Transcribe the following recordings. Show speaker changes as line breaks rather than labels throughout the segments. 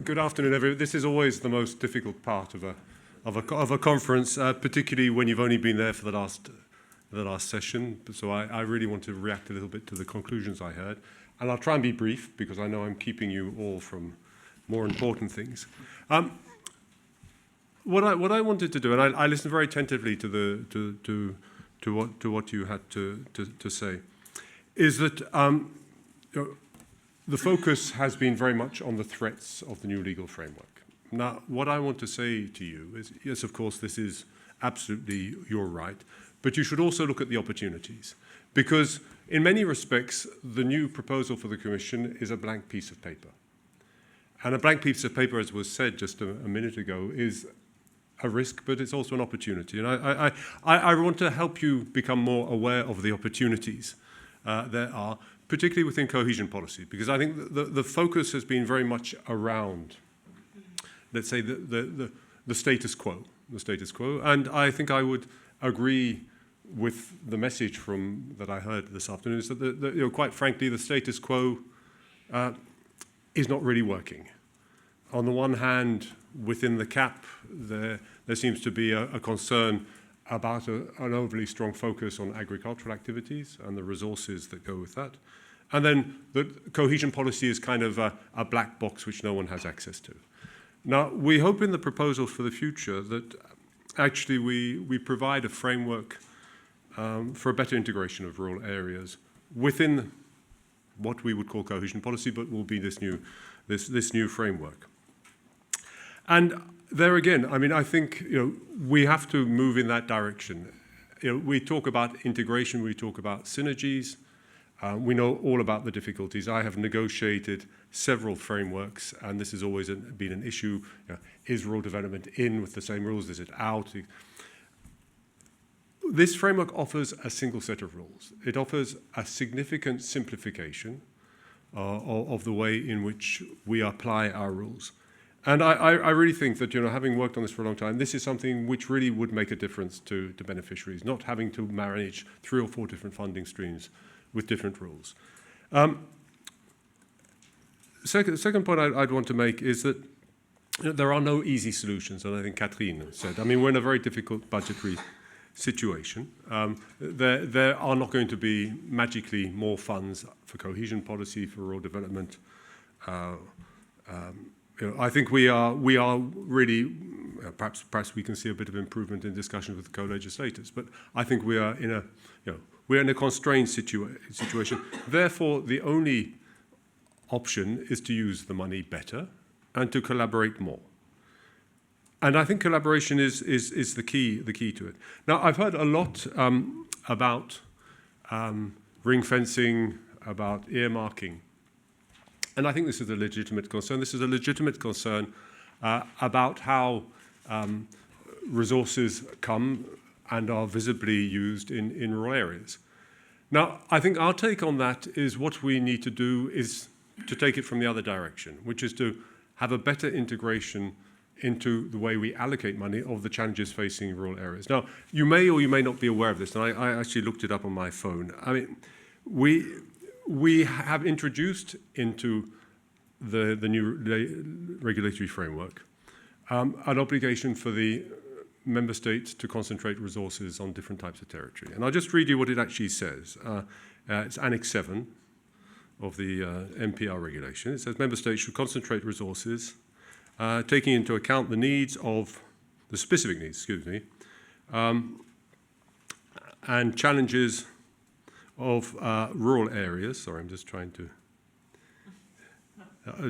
Good afternoon, everyone. This is always the most difficult part of a conference, particularly when you've only been there for the last session. So I really want to react a little bit to the conclusions I heard, and I'll try and be brief because I know I'm keeping you all from more important things. What I wanted to do, and I listened very attentively to what you had to say, is that. The focus has been very much on the threats of the new legal framework. Now, what I want to say to you is, yes, of course, this is absolutely your right, but you should also look at the opportunities. Because in many respects, the new proposal for the Commission is a blank piece of paper. And a blank piece of paper, as was said just a minute ago, is a risk, but it's also an opportunity. And I want to help you become more aware of the opportunities there are, particularly within cohesion policy, because I think the focus has been very much around, let's say, the status quo, and I think I would agree with the message that I heard this afternoon, is that, quite frankly, the status quo is not really working. On the one hand, within the CAP, there seems to be a concern about an overly strong focus on agricultural activities and the resources that go with that. And then the cohesion policy is kind of a black box which no one has access to. Now, we hope in the proposal for the future that actually we provide a framework for a better integration of rural areas within what we would call cohesion policy, but will be this new framework. And there again, I mean, I think we have to move in that direction. We talk about integration, we talk about synergies. We know all about the difficulties. I have negotiated several frameworks, and this has always been an issue. Is rural development in with the same rules? Is it out? This framework offers a single set of rules. It offers a significant simplification of the way in which we apply our rules. And I really think that, having worked on this for a long time, this is something which really would make a difference to beneficiaries, not having to manage 3 or 4 different funding streams with different rules. Second point I'd want to make is that there are no easy solutions, and I think Catherine said. I mean, we're in a very difficult budgetary situation. There are not going to be magically more funds for cohesion policy, for rural development. I think we are really, perhaps we can see a bit of improvement in discussions with the co-legislators, but I think we are in a constrained situation. Therefore, the only option is to use the money better and to collaborate more. And I think collaboration is the key to it. Now, I've heard a lot about ring fencing, about earmarking. And I think this is a legitimate concern. This is a legitimate concern about how resources come and are visibly used in rural areas. Now, I think our take on that is what we need to do is to take it from the other direction, which is to have a better integration into the way we allocate money of the challenges facing rural areas. Now, you may or you may not be aware of this, and I actually looked it up on my phone. I mean, we have introduced into the new regulatory framework an obligation for the member states to concentrate resources on different types of territory. And I'll just read you what it actually says. It's Annex 7 of the MPR regulation. It says member states should concentrate resources, taking into account the specific needs, and challenges of rural areas. Sorry, I'm just trying to.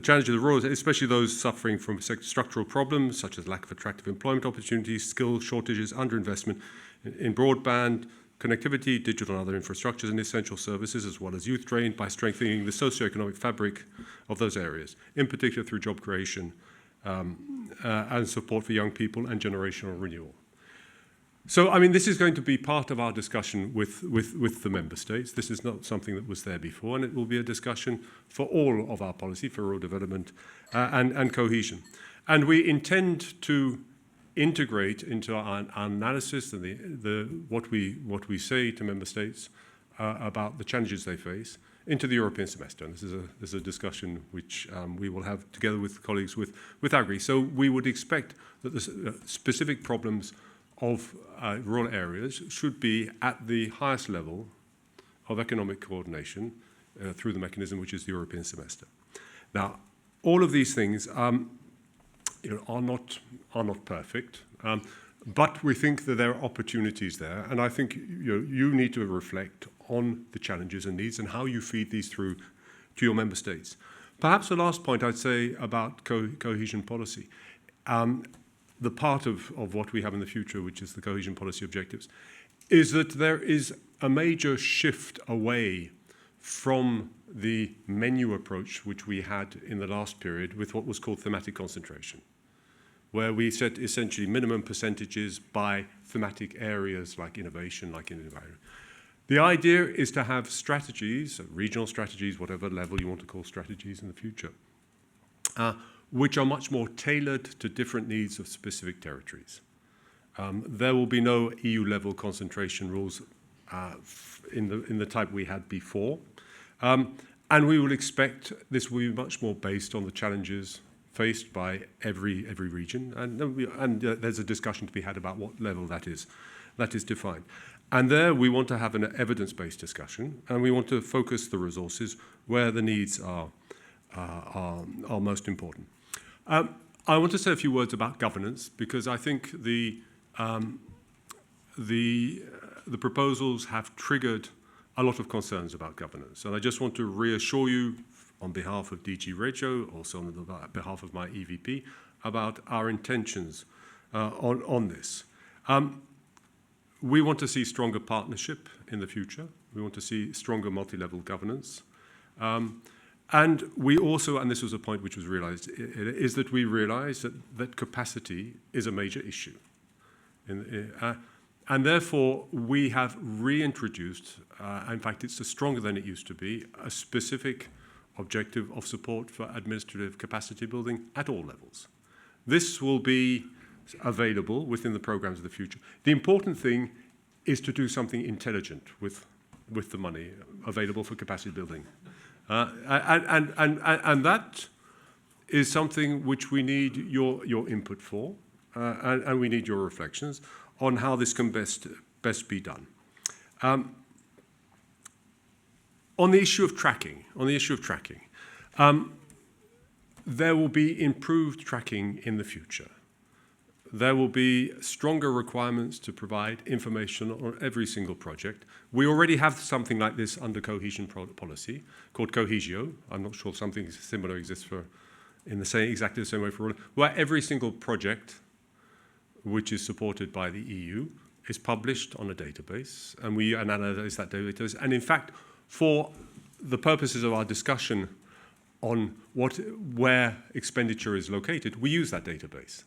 Challenges of rural, especially those suffering from structural problems such as lack of attractive employment opportunities, skill shortages, underinvestment in broadband, connectivity, digital and other infrastructures and essential services, as well as youth drain, by strengthening the socio-economic fabric of those areas, in particular through job creation and support for young people and generational renewal. So, I mean, this is going to be part of our discussion with the member states. This is not something that was there before, and it will be a discussion for all of our policy, for rural development and cohesion. And we intend to integrate into our analysis and what we say to member states about the challenges they face, into the European semester. And this is a discussion which we will have together with colleagues with Agri. So we would expect that the specific problems of rural areas should be at the highest level of economic coordination through the mechanism which is the European semester. Now, all of these things are not perfect, but we think that there are opportunities there, and I think you need to reflect on the challenges and needs and how you feed these through to your member states. Perhaps the last point I'd say about cohesion policy, the part of what we have in the future, which is the cohesion policy objectives, is that there is a major shift away from the menu approach which we had in the last period with what was called thematic concentration, where we set essentially minimum percentages by thematic areas like innovation, like in environment. The idea is to have strategies, regional strategies, whatever level you want to call strategies in the future, which are much more tailored to different needs of specific territories. There will be no EU-level concentration rules in the type we had before. And we will expect this will be much more based on the challenges faced by every region. And there's a discussion to be had about what level that is defined. And there we want to have an evidence-based discussion, and we want to focus the resources where the needs are most important. I want to say a few words about governance, because I think the proposals have triggered a lot of concerns about governance. And I just want to reassure you on behalf of DG REGIO, also on behalf of my EVP, about our intentions on this. We want to see stronger partnership in the future. We want to see stronger multi-level governance. And we also, and this was a point which was realized, is that we realize that capacity is a major issue. And therefore, we have reintroduced, in fact, it's stronger than it used to be, a specific objective of support for administrative capacity building at all levels. This will be available within the programs of the future. The important thing is to do something intelligent with the money available for capacity building. And that is something which we need your input for, and we need your reflections on how this can best be done. On the issue of tracking, there will be improved tracking in the future. There will be stronger requirements to provide information on every single project. We already have something like this under cohesion policy called REGIO. I'm not sure something similar exists in exactly the same way for all, where every single project which is supported by the EU is published on a database, and we analyze that database. And in fact, for the purposes of our discussion on where expenditure is located, we use that database.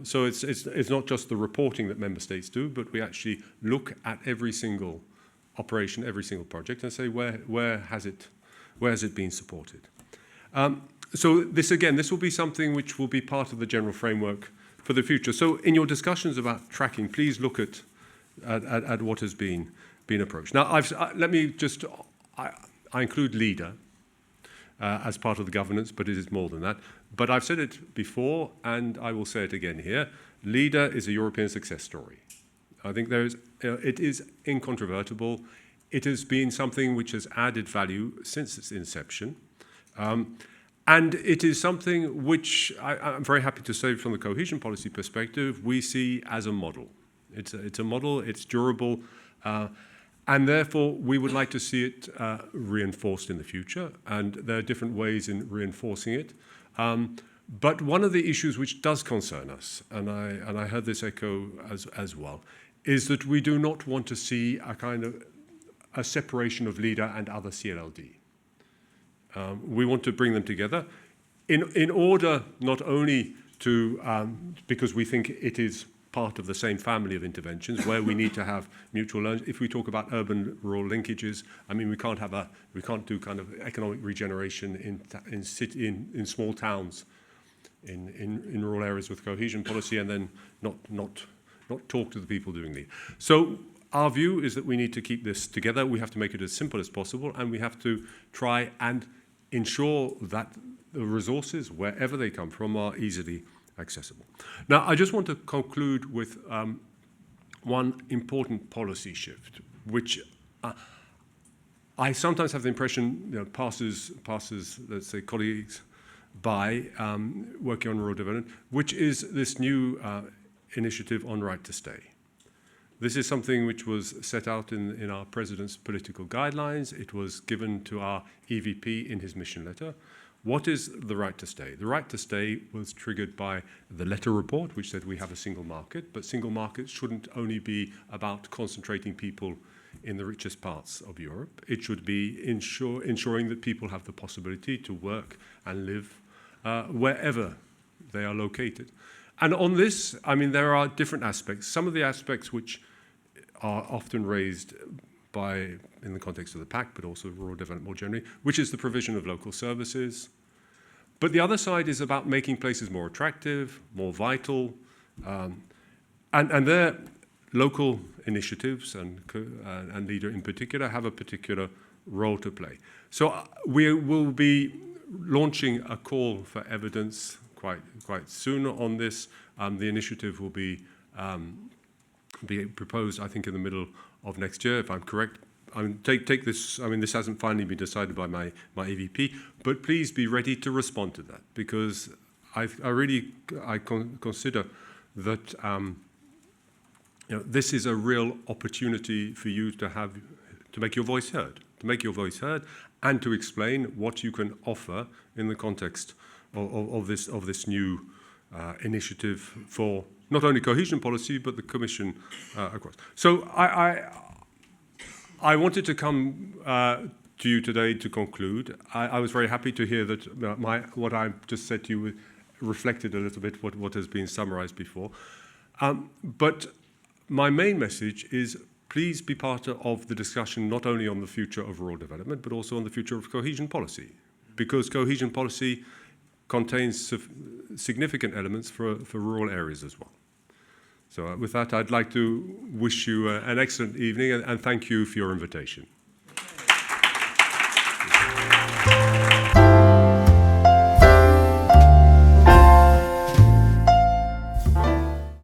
So it's not just the reporting that member states do, but we actually look at every single operation, every single project, and say where has it been supported. So this will be something which will be part of the general framework for the future. So in your discussions about tracking, please look at what has been approached. Now, I include LEADER as part of the governance, but it is more than that. But I've said it before, and I will say it again here. LEADER is a European success story. I think it is incontrovertible. It has been something which has added value since its inception. And it is something which I'm very happy to say from the cohesion policy perspective, we see as a model. It's a model, it's durable, and therefore we would like to see it reinforced in the future, and there are different ways in reinforcing it. But one of the issues which does concern us, and I heard this echo as well, is that we do not want to see a kind of a separation of LEADER and other CLLD. We want to bring them together in order not only to, because we think it is part of the same family of interventions where we need to have mutual learning. If we talk about urban-rural linkages, I mean, we can't do kind of economic regeneration in small towns, in rural areas with cohesion policy, and then not talk to the people doing it. So Our view is that we need to keep this together. We have to make it as simple as possible, and we have to try and ensure that the resources, wherever they come from, are easily accessible. Now, I just want to conclude with one important policy shift, which I sometimes have the impression passes, let's say, colleagues by working on rural development, which is this new initiative on right to stay. This is something which was set out in our president's political guidelines. It was given to our EVP in his mission letter. What is the right to stay? The right to stay was triggered by the letter report, which said we have a single market, but single markets shouldn't only be about concentrating people in the richest parts of Europe. It should be ensuring that people have the possibility to work and live wherever they are located. And on this, I mean, there are different aspects. Some of the aspects which are often raised in the context of the PAC, but also rural development more generally, which is the provision of local services. But the other side is about making places more attractive, more vital, and their local initiatives and LEADER in particular have a particular role to play. So we will be launching a call for evidence quite soon on this. The initiative will be proposed, I think, in the middle of next year, if I'm correct. I mean, take this. I mean, this hasn't finally been decided by my EVP, but please be ready to respond to that, because I consider that this is a real opportunity for you to make your voice heard, and to explain what you can offer in the context of this new initiative for not only cohesion policy, but the Commission across. So I wanted to come to you today to conclude. I was very happy to hear that what I just said to you reflected a little bit what has been summarized before. But my main message is, please be part of the discussion not only on the future of rural development, but also on the future of cohesion policy, because cohesion policy contains significant elements for rural areas as well. So with that, I'd like to wish you an excellent evening and thank you for your invitation.